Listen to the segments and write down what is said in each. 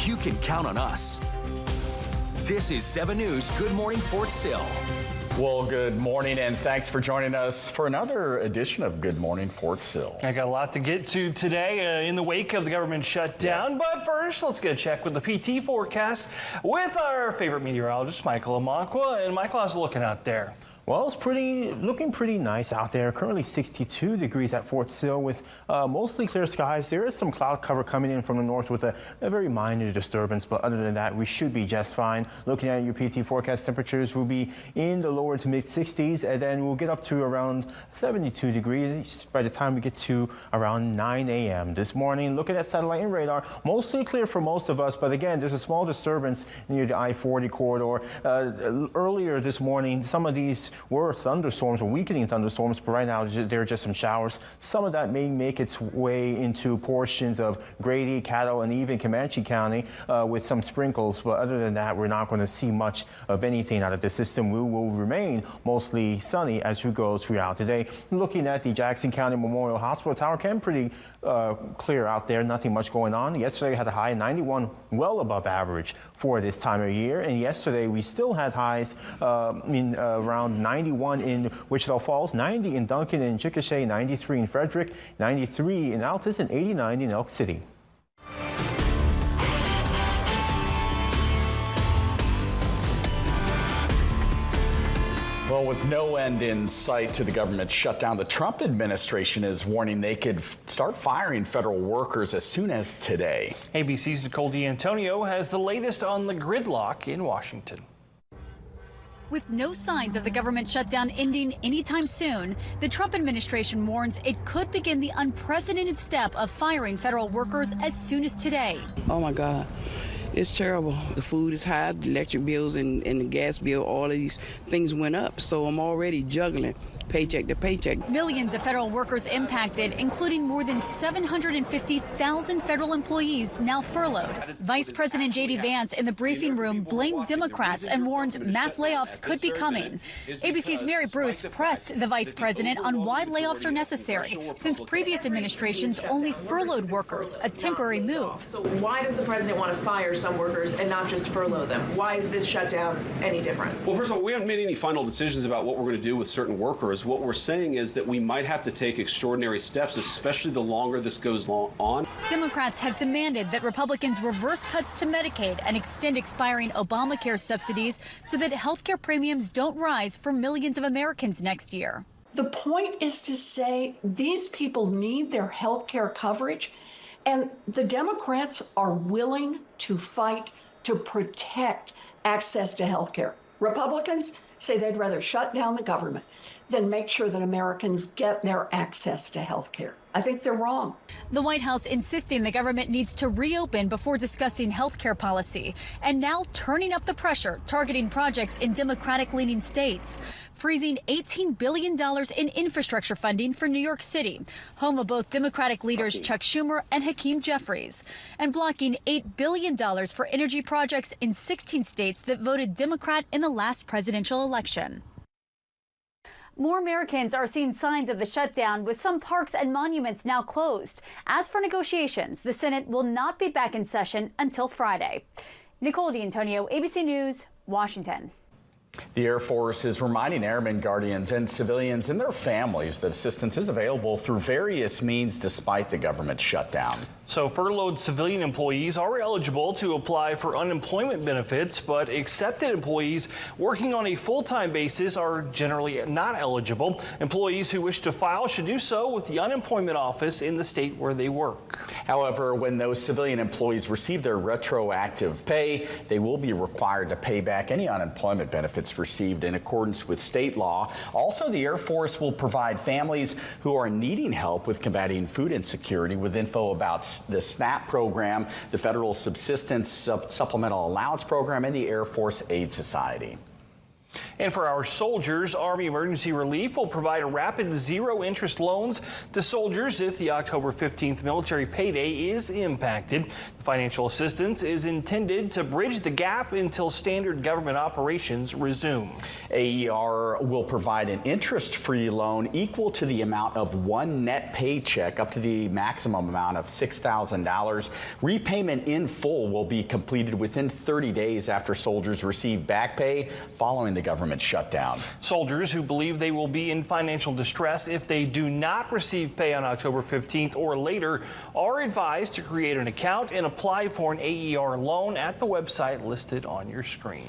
you can count on us. This is 7 News Good Morning Fort Sill. Well, good morning, and thanks for joining us for another edition of Good Morning Fort Sill. I got a lot to get to today in the wake of the government shutdown, but first, let's get a check with the PT forecast with our favorite meteorologist, Michael Amakwa. And Michael, how's it looking out there? Well, it's looking pretty nice out there. Currently 62 degrees at Fort Sill with mostly clear skies. There is some cloud cover coming in from the north with a very minor disturbance, but other than that, we should be just fine. Looking at your PT forecast, temperatures will be in the lower to mid 60s, and then we'll get up to around 72 degrees by the time we get to around 9 a.m. this morning. Looking at satellite and radar, mostly clear for most of us, but again, there's a small disturbance near the I-40 corridor. Earlier this morning, some of these were thunderstorms or weakening thunderstorms, but right now there are just some showers. Some of that may make its way into portions of Grady, Caddo, and even Comanche County with some sprinkles. But other than that, we're not going to see much of anything out of the system. We will remain mostly sunny as we go throughout the day. Looking at the Jackson County Memorial Hospital Tower, pretty clear out there. Nothing much going on. Yesterday had a high of 91, well above average for this time of year. And yesterday we still had highs around 91 in Wichita Falls, 90 in Duncan and Chickasha, 93 in Frederick, 93 in Altus, and 89 in Elk City. Well, with no end in sight to the government shutdown, the Trump administration is warning they could start firing federal workers as soon as today. ABC's Nicole D'Antonio has the latest on the gridlock in Washington. With no signs of the government shutdown ending anytime soon, the Trump administration warns it could begin the unprecedented step of firing federal workers as soon as today. Oh my God, it's terrible. The food is high, the electric bills and the gas bill, all of these things went up. So I'm already juggling paycheck to paycheck. Millions of federal workers impacted, including more than 750,000 federal employees now furloughed. Vice President J.D. Vance in the briefing room blamed Democrats and warned mass layoffs could be coming. ABC's Mary Bruce pressed the vice president on why layoffs are necessary, since previous administrations only furloughed workers, a temporary move. So why does the president want to fire some workers and not just furlough them? Why is this shutdown any different? Well, first of all, we haven't made any final decisions about what we're going to do with certain workers. What we're saying is that we might have to take extraordinary steps, especially the longer this goes on. Democrats have demanded that Republicans reverse cuts to Medicaid and extend expiring Obamacare subsidies so that health care premiums don't rise for millions of Americans next year. The point is to say these people need their health care coverage, and the Democrats are willing to fight to protect access to health care. Republicans say they'd rather shut down the government than make sure that Americans get their access to health care. I think they're wrong. The White House insisting the government needs to reopen before discussing health care policy, and now turning up the pressure, targeting projects in Democratic-leaning states, freezing $18 billion in infrastructure funding for New York City, home of both Democratic leaders Chuck Schumer and Hakeem Jeffries, and blocking $8 billion for energy projects in 16 states that voted Democrat in the last presidential election. More Americans are seeing signs of the shutdown, with some parks and monuments now closed. As for negotiations, the Senate will not be back in session until Friday. Nicole D'Antonio, ABC News, Washington. The Air Force is reminding airmen, guardians, and civilians and their families that assistance is available through various means despite the government shutdown. So furloughed civilian employees are eligible to apply for unemployment benefits, but accepted employees working on a full-time basis are generally not eligible. Employees who wish to file should do so with the unemployment office in the state where they work. However, when those civilian employees receive their retroactive pay, they will be required to pay back any unemployment benefits received in accordance with state law. Also, the Air Force will provide families who are needing help with combating food insecurity with info about the SNAP program, the Federal Subsistence Supplemental Allowance Program, and the Air Force Aid Society. And for our soldiers, Army Emergency Relief will provide rapid zero-interest loans to soldiers if the October 15th military payday is impacted. The financial assistance is intended to bridge the gap until standard government operations resume. AER will provide an interest-free loan equal to the amount of one net paycheck up to the maximum amount of $6,000. Repayment in full will be completed within 30 days after soldiers receive back pay following the government shutdown. Soldiers who believe they will be in financial distress if they do not receive pay on October 15th or later are advised to create an account and apply for an AER loan at the website listed on your screen.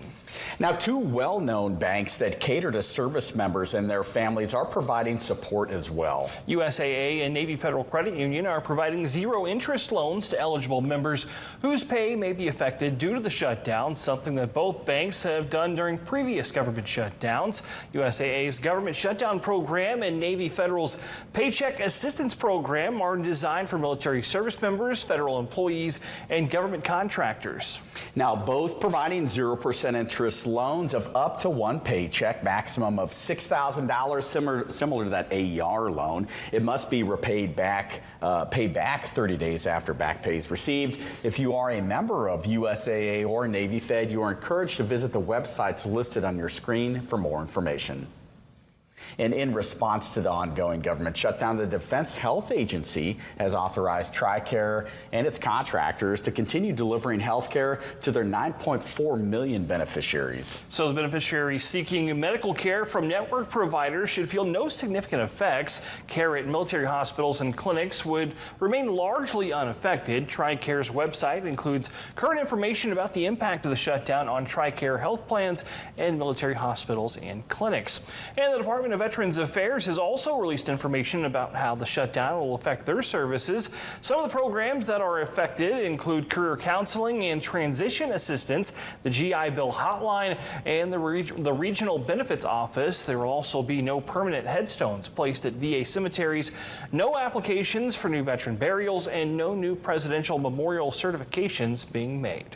Now, two well-known banks that cater to service members and their families are providing support as well. USAA and Navy Federal Credit Union are providing zero-interest loans to eligible members whose pay may be affected due to the shutdown, something that both banks have done during previous government shutdowns. USAA's government shutdown program and Navy Federal's Paycheck Assistance Program are designed for military service members, federal employees, and government contractors. Now, both providing 0% interest loans of up to one paycheck, maximum of $6,000, similar to that AER loan. It must be paid back 30 days after back pay is received. If you are a member of USAA or Navy Fed, you are encouraged to visit the websites listed on your screen for more information. And in response to the ongoing government shutdown, the Defense Health Agency has authorized TRICARE and its contractors to continue delivering health care to their 9.4 million beneficiaries. So the beneficiaries seeking medical care from network providers should feel no significant effects. Care at military hospitals and clinics would remain largely unaffected. TRICARE's website includes current information about the impact of the shutdown on TRICARE health plans and military hospitals and clinics. And the Department of Veterans Affairs has also released information about how the shutdown will affect their services. Some of the programs that are affected include career counseling and transition assistance, the GI Bill hotline, and the Regional Benefits Office. There will also be no permanent headstones placed at VA cemeteries, no applications for new veteran burials, and no new presidential memorial certifications being made.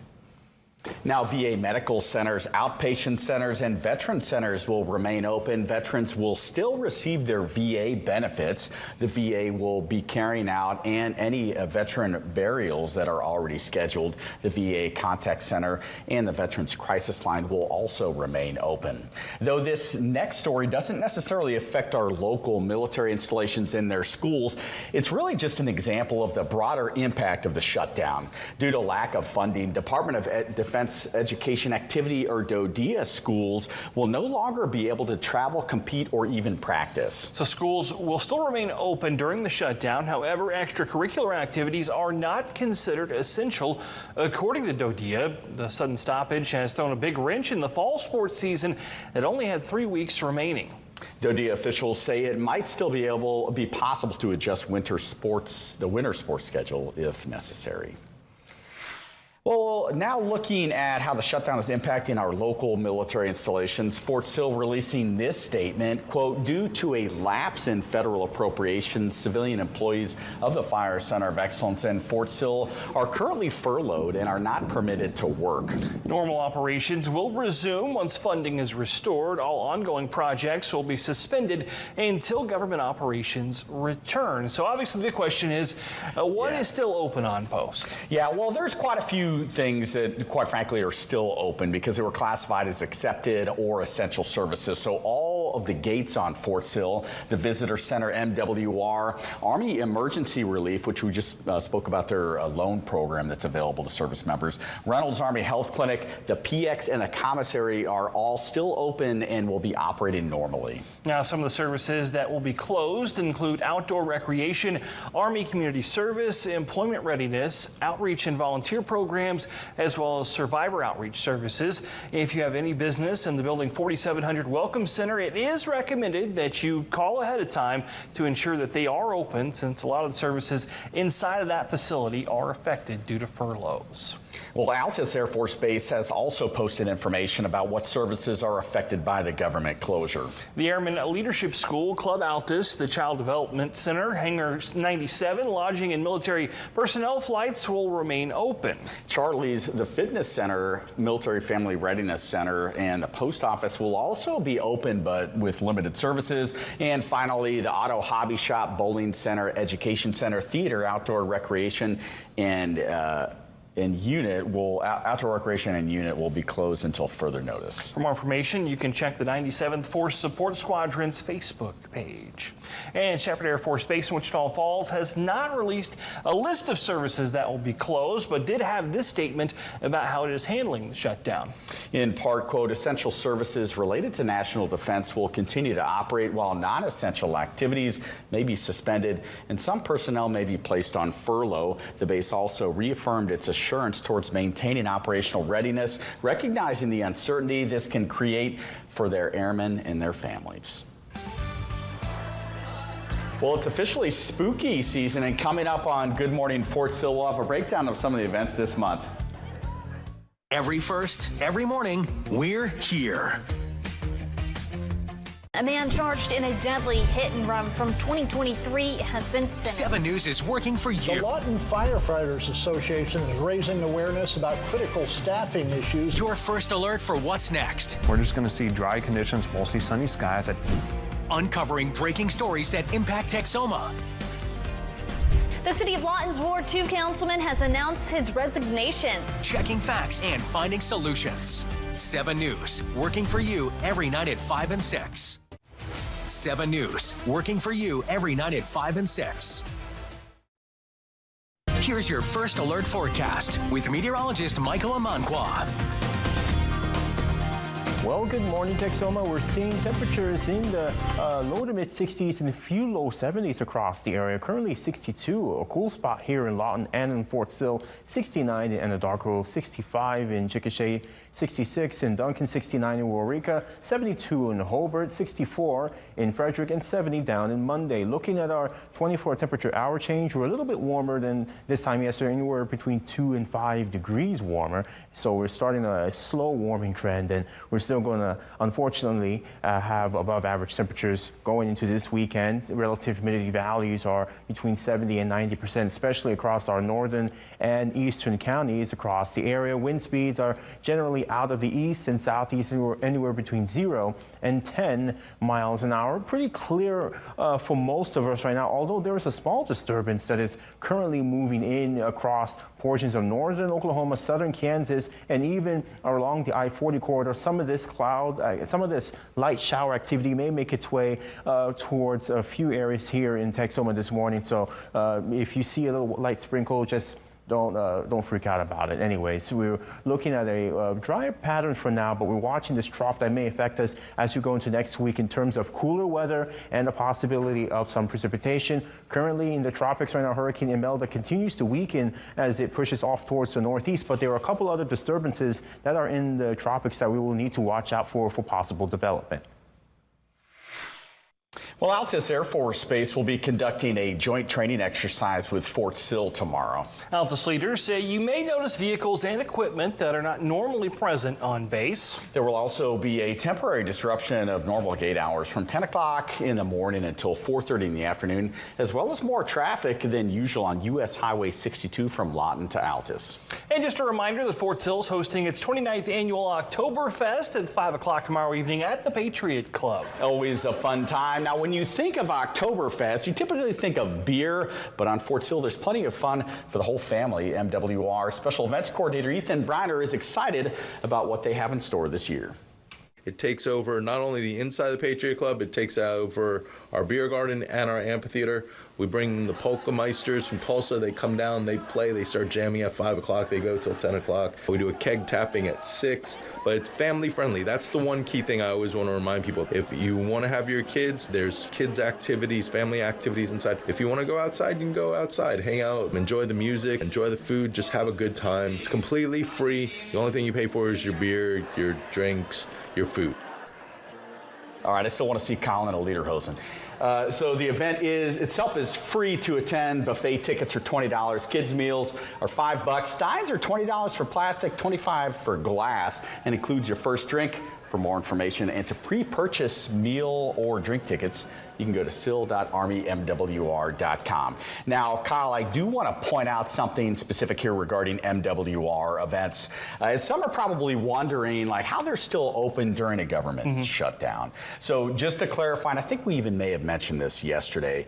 Now, VA medical centers, outpatient centers, and veteran centers will remain open. Veterans will still receive their VA benefits. The VA will be carrying out any veteran burials that are already scheduled. The VA Contact Center and the Veterans Crisis Line will also remain open. Though this next story doesn't necessarily affect our local military installations in their schools, it's really just an example of the broader impact of the shutdown. Due to lack of funding, Department of Defense Education Activity, or DODEA, schools will no longer be able to travel, compete, or even practice. So schools will still remain open during the shutdown. However, extracurricular activities are not considered essential. According to DODEA, the sudden stoppage has thrown a big wrench in the fall sports season that only had 3 weeks remaining. DODEA officials say it might still be possible to adjust the winter sports schedule if necessary. Well, now looking at how the shutdown is impacting our local military installations, Fort Sill releasing this statement, quote, due to a lapse in federal appropriations, civilian employees of the Fire Center of Excellence in Fort Sill are currently furloughed and are not permitted to work. Normal operations will resume once funding is restored. All ongoing projects will be suspended until government operations return. So obviously the question is, what is still open on post? Yeah, well, there's quite a few things that, quite frankly, are still open because they were classified as accepted or essential services. So all of the gates on Fort Sill, the Visitor Center, MWR, Army Emergency Relief, which we just spoke about their loan program that's available to service members, Reynolds Army Health Clinic, the PX, and the commissary are all still open and will be operating normally. Now, some of the services that will be closed include outdoor recreation, Army Community Service, employment readiness, outreach and volunteer programs, as well as survivor outreach services. If you have any business in the Building 4700 Welcome Center, it is recommended that you call ahead of time to ensure that they are open, since a lot of the services inside of that facility are affected due to furloughs. Well, Altus Air Force Base has also posted information about what services are affected by the government closure. The Airman Leadership School, Club Altus, the Child Development Center, Hangar 97, lodging and military personnel flights will remain open. Charlie's, the Fitness Center, Military Family Readiness Center, and the Post Office will also be open, but with limited services. And finally, the Auto Hobby Shop, Bowling Center, Education Center, Theater, Outdoor Recreation, and outdoor recreation and unit will be closed until further notice. For more information, you can check the 97th Force Support Squadron's Facebook page. And Shepherd Air Force Base in Wichita Falls has not released a list of services that will be closed, but did have this statement about how it is handling the shutdown. In part, quote, essential services related to national defense will continue to operate while non-essential activities may be suspended and some personnel may be placed on furlough. The base also reaffirmed its assurance towards maintaining operational readiness, recognizing the uncertainty this can create for their airmen and their families. Well, it's officially spooky season, and coming up on Good Morning Fort Sill, we'll have a breakdown of some of the events this month. Every first, every morning, we're here. A man charged in a deadly hit and run from 2023 has been sentenced. 7 News is working for you. The Lawton Firefighters Association is raising awareness about critical staffing issues. Your first alert for what's next. We're just going to see dry conditions, mostly sunny skies. Uncovering breaking stories that impact Texoma. The city of Lawton's Ward 2 councilman has announced his resignation. Checking facts and finding solutions. 7 News, working for you every night at 5 and 6. 7 News, working for you every night at 5 and 6. Here's your first alert forecast with meteorologist Michael Amanqua. Well, good morning, Texoma. We're seeing temperatures in the low to mid 60s and a few low 70s across the area. Currently 62, a cool spot here in Lawton and in Fort Sill, 69 in Anadarko, 65 in Chickasha, 66 in Duncan, 69 in Waurika, 72 in Hobart, 64 in Frederick, and 70 down in Monday. Looking at our 24 temperature hour change, we're a little bit warmer than this time yesterday, anywhere between 2 and 5 degrees warmer. So we're starting a slow warming trend, and we're still going to, unfortunately, have above average temperatures going into this weekend. The relative humidity values are between 70 and 90%, especially across our northern and eastern counties across the area. Wind speeds are generally out of the east and southeast, anywhere between 0 and 10 miles an hour. Pretty clear for most of us right now, although there is a small disturbance that is currently moving in across portions of northern Oklahoma, southern Kansas, and even along the I-40 corridor. Some of this light shower activity may make its way towards a few areas here in Texoma this morning. So if you see a little light sprinkle, just don't freak out about it. Anyways, we're looking at a drier pattern for now, but we're watching this trough that may affect us as we go into next week in terms of cooler weather and the possibility of some precipitation. Currently in the tropics right now, Hurricane Imelda continues to weaken as it pushes off towards the northeast, but there are a couple other disturbances that are in the tropics that we will need to watch out for possible development. Well, Altus Air Force Base will be conducting a joint training exercise with Fort Sill tomorrow. Altus leaders say you may notice vehicles and equipment that are not normally present on base. There will also be a temporary disruption of normal gate hours from 10 o'clock in the morning until 4:30 in the afternoon, as well as more traffic than usual on U.S. Highway 62 from Lawton to Altus. And just a reminder that Fort Sill is hosting its 29th annual Oktoberfest at 5 o'clock tomorrow evening at the Patriot Club. Always a fun time. Now, when you think of Oktoberfest, you typically think of beer, but on Fort Sill, there's plenty of fun for the whole family. MWR Special Events Coordinator Ethan Briner is excited about what they have in store this year. It takes over not only the inside of the Patriot Club, it takes over our beer garden and our amphitheater. We bring the polka meisters from Tulsa. They come down, they play, they start jamming at 5 o'clock, they go till 10 o'clock. We do a keg tapping at 6, but it's family friendly. That's the one key thing I always want to remind people. If you want to have your kids, there's kids activities, family activities inside. If you want to go outside, you can go outside, hang out, enjoy the music, enjoy the food, just have a good time. It's completely free. The only thing you pay for is your beer, your drinks, your food. All right, I still want to see Colin in a lederhosen. So the event itself is free to attend. Buffet tickets are $20. Kids meals are $5. Steins are $20 for plastic, $25 for glass, and includes your first drink. For more information and to pre-purchase meal or drink tickets, you can go to sill.armymwr.com. Now, Kyle, I do want to point out something specific here regarding MWR events. Some are probably wondering like how they're still open during a government shutdown. So just to clarify, and I think we even may have mentioned this yesterday,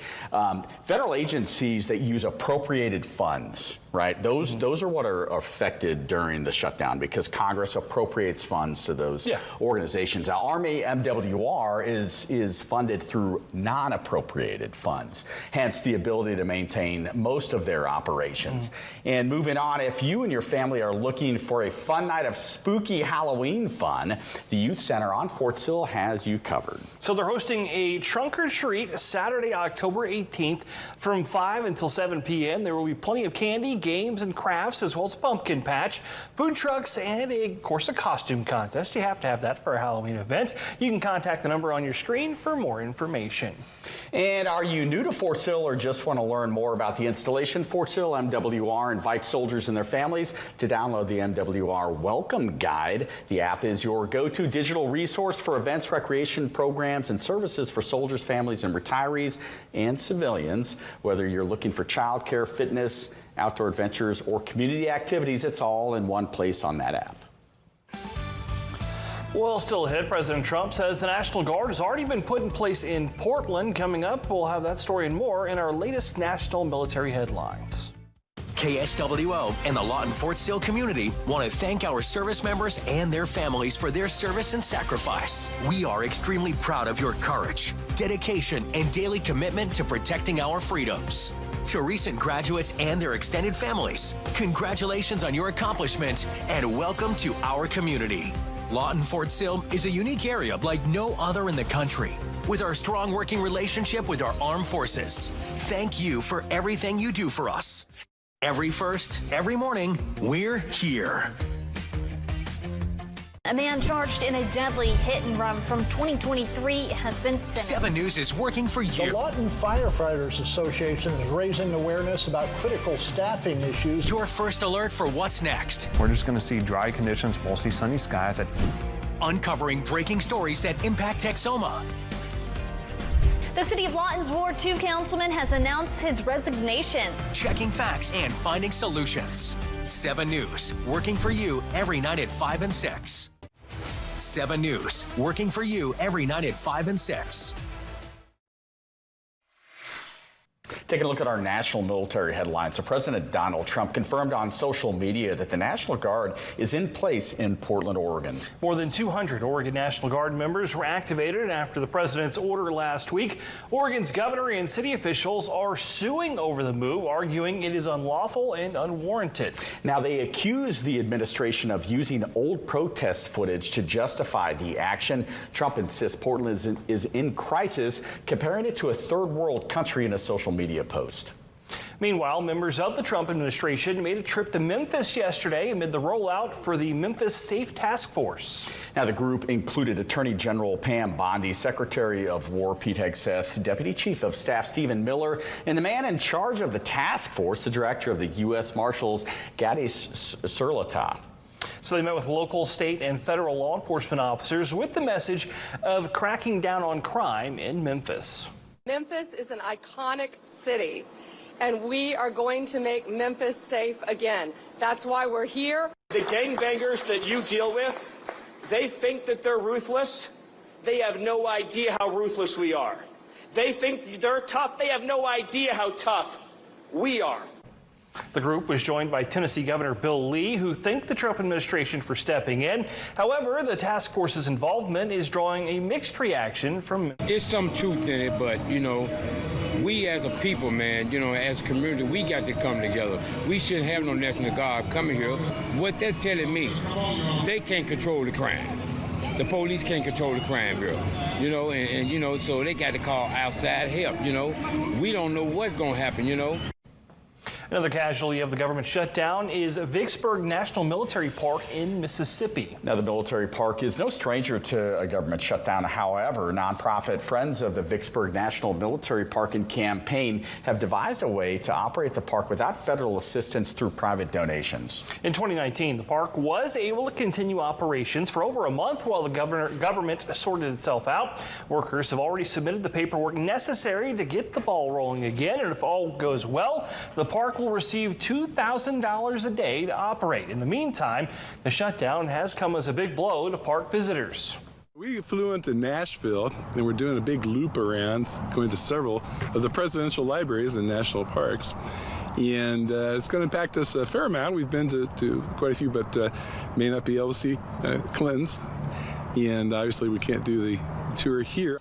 federal agencies that use appropriated funds, right? Those are what are affected during the shutdown because Congress appropriates funds to those organizations. Now, Army MWR is funded through non-appropriated funds, hence the ability to maintain most of their operations. And moving on, if you and your family are looking for a fun night of spooky Halloween fun, the Youth Center on Fort Sill has you covered. So they're hosting a trunk or treat Saturday, October 18th from 5 until 7 p.m. There will be plenty of candy, games, and crafts, as well as a pumpkin patch, food trucks, and of course a costume contest. You have to have that for a Halloween event. You can contact the number on your screen for more information. And are you new to Fort Sill or just want to learn more about the installation? Fort Sill MWR invites soldiers and their families to download the MWR Welcome Guide. The app is your go-to digital resource for events, recreation programs, and services for soldiers, families, and retirees and civilians. Whether you're looking for childcare, fitness, outdoor adventures, or community activities, it's all in one place on that app. Well, still ahead, President Trump says the National Guard has already been put in place in Portland. Coming up, we'll have that story and more in our latest national military headlines. KSWO and the Lawton Fort Sill community want to thank our service members and their families for their service and sacrifice. We are extremely proud of your courage, dedication, and daily commitment to protecting our freedoms. To recent graduates and their extended families, congratulations on your accomplishment and welcome to our community. Lawton Fort Sill is a unique area like no other in the country. With our strong working relationship with our armed forces, thank you for everything you do for us. Every first, every morning, we're here. A man charged in a deadly hit and run from 2023 has been sentenced. 7 News is working for you. The Lawton Firefighters Association is raising awareness about critical staffing issues. Your first alert for what's next. We're just going to see dry conditions, mostly sunny skies. Uncovering breaking stories that impact Texoma. The city of Lawton's Ward 2 councilman has announced his resignation. Checking facts and finding solutions. 7 News, working for you every night at 5 and 6. 7 News, working for you every night at 5 and 6. Taking a look at our national military headlines. So President Donald Trump confirmed on social media that the National Guard is in place in Portland, Oregon. More than 200 Oregon National Guard members were activated after the president's order last week. Oregon's governor and city officials are suing over the move, arguing it is unlawful and unwarranted. Now, they accuse the administration of using old protest footage to justify the action. Trump insists Portland is in crisis, comparing it to a third world country in a social media post. Meanwhile, members of the Trump administration made a trip to Memphis yesterday amid the rollout for the Memphis Safe Task Force. Now, the group included Attorney General Pam Bondi, Secretary of War Pete Hegseth, Deputy Chief of Staff Stephen Miller, and the man in charge of the task force, the Director of the U.S. Marshals, Gadis Surlata. So they met with local, state, and federal law enforcement officers with the message of cracking down on crime in Memphis. Memphis is an iconic city, and we are going to make Memphis safe again. That's why we're here. The gangbangers that you deal with, they think that they're ruthless. They have no idea how ruthless we are. They think they're tough. They have no idea how tough we are. The group was joined by Tennessee Governor Bill Lee, who thanked the Trump administration for stepping in. However, the task force's involvement is drawing a mixed reaction from. There's some truth in it, but, you know, we as a people, man, you know, as a community, we got to come together. We shouldn't have no National Guard coming here. What they're telling me, they can't control the crime. The police can't control the crime here, you know, and you know, so they got to call outside help, you know. We don't know what's going to happen, you know. Another casualty of the government shutdown is Vicksburg National Military Park in Mississippi. Now, the military park is no stranger to a government shutdown. However, nonprofit Friends of the Vicksburg National Military Park and Campaign have devised a way to operate the park without federal assistance through private donations. In 2019, the park was able to continue operations for over a month while the government sorted itself out. Workers have already submitted the paperwork necessary to get the ball rolling again, and if all goes well, the park will receive $2,000 a day to operate. In the meantime, the shutdown has come as a big blow to park visitors. We flew into Nashville and we're doing a big loop around, going to several of the presidential libraries and national parks. And it's going to impact us a fair amount. We've been to quite a few, but may not be able to see Clinton's. And obviously we can't do the tour here.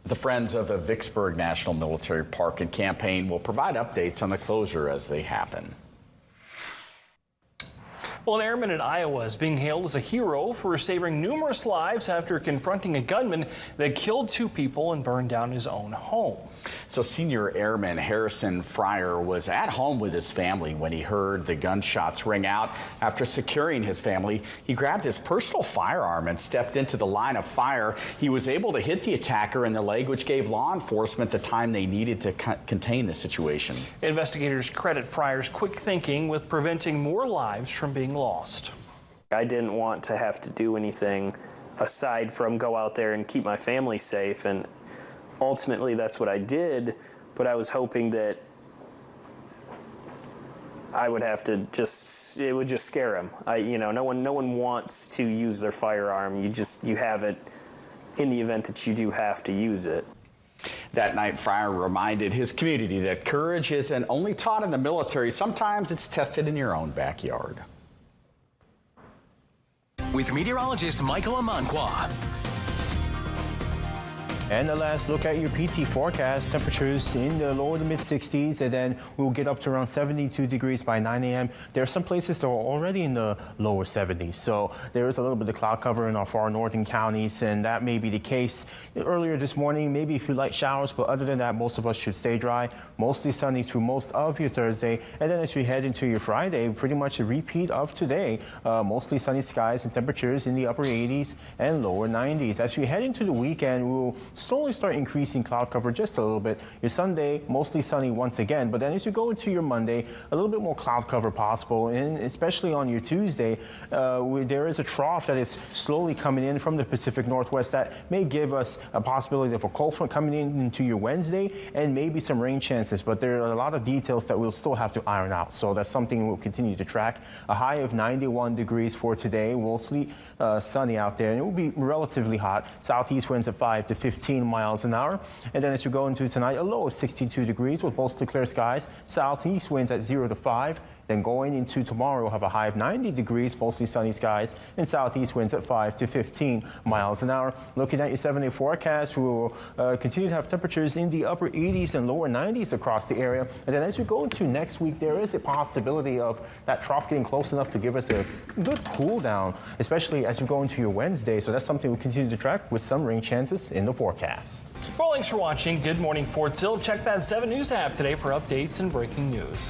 The Friends of the Vicksburg National Military Park and Campaign will provide updates on the closure as they happen. Well, an airman in Iowa is being hailed as a hero for saving numerous lives after confronting a gunman that killed 2 people and burned down his own home. So senior airman Harrison Fryer was at home with his family when he heard the gunshots ring out. After securing his family, he grabbed his personal firearm and stepped into the line of fire. He was able to hit the attacker in the leg, which gave law enforcement the time they needed to contain the situation. Investigators credit Fryer's quick thinking with preventing more lives from being lost. I didn't want to have to do anything aside from go out there and keep my family safe, and ultimately that's what I did, but I was hoping that I would have to it would just scare them. No one wants to use their firearm. You have it in the event that you do have to use it. That night, Fryer reminded his community that courage isn't only taught in the military. Sometimes it's tested in your own backyard. With meteorologist Michael Amanqua. And the last look at your PT forecast, temperatures in the lower to mid 60s, and then we'll get up to around 72 degrees by 9 a.m. There are some places that are already in the lower 70s, so there is a little bit of cloud cover in our far northern counties, and that may be the case earlier this morning, maybe a few light showers, but other than that, most of us should stay dry. Mostly sunny through most of your Thursday, and then as we head into your Friday, pretty much a repeat of today. Mostly sunny skies and temperatures in the upper 80s and lower 90s. As we head into the weekend, we'll slowly start increasing cloud cover just a little bit. Your Sunday, mostly sunny once again, but then as you go into your Monday, a little bit more cloud cover possible, and especially on your Tuesday, there is a trough that is slowly coming in from the Pacific Northwest that may give us a possibility of a cold front coming in into your Wednesday and maybe some rain chances, but there are a lot of details that we'll still have to iron out, so that's something we'll continue to track. A high of 91 degrees for today, mostly sunny out there, and it will be relatively hot. Southeast winds at 5 to 15 miles an hour. And then as you go into tonight, a low of 62 degrees with mostly clear skies. Southeast winds at 0 to 5. Then going into tomorrow, we'll have a high of 90 degrees, mostly sunny skies, and southeast winds at 5 to 15 miles an hour. Looking at your 7-day forecast, we will continue to have temperatures in the upper 80s and lower 90s across the area. And then as we go into next week, there is a possibility of that trough getting close enough to give us a good cool down, especially as we go into your Wednesday. So that's something we'll continue to track with some rain chances in the forecast. Well, thanks for watching Good Morning Fort Sill. Check that 7 News app today for updates and breaking news.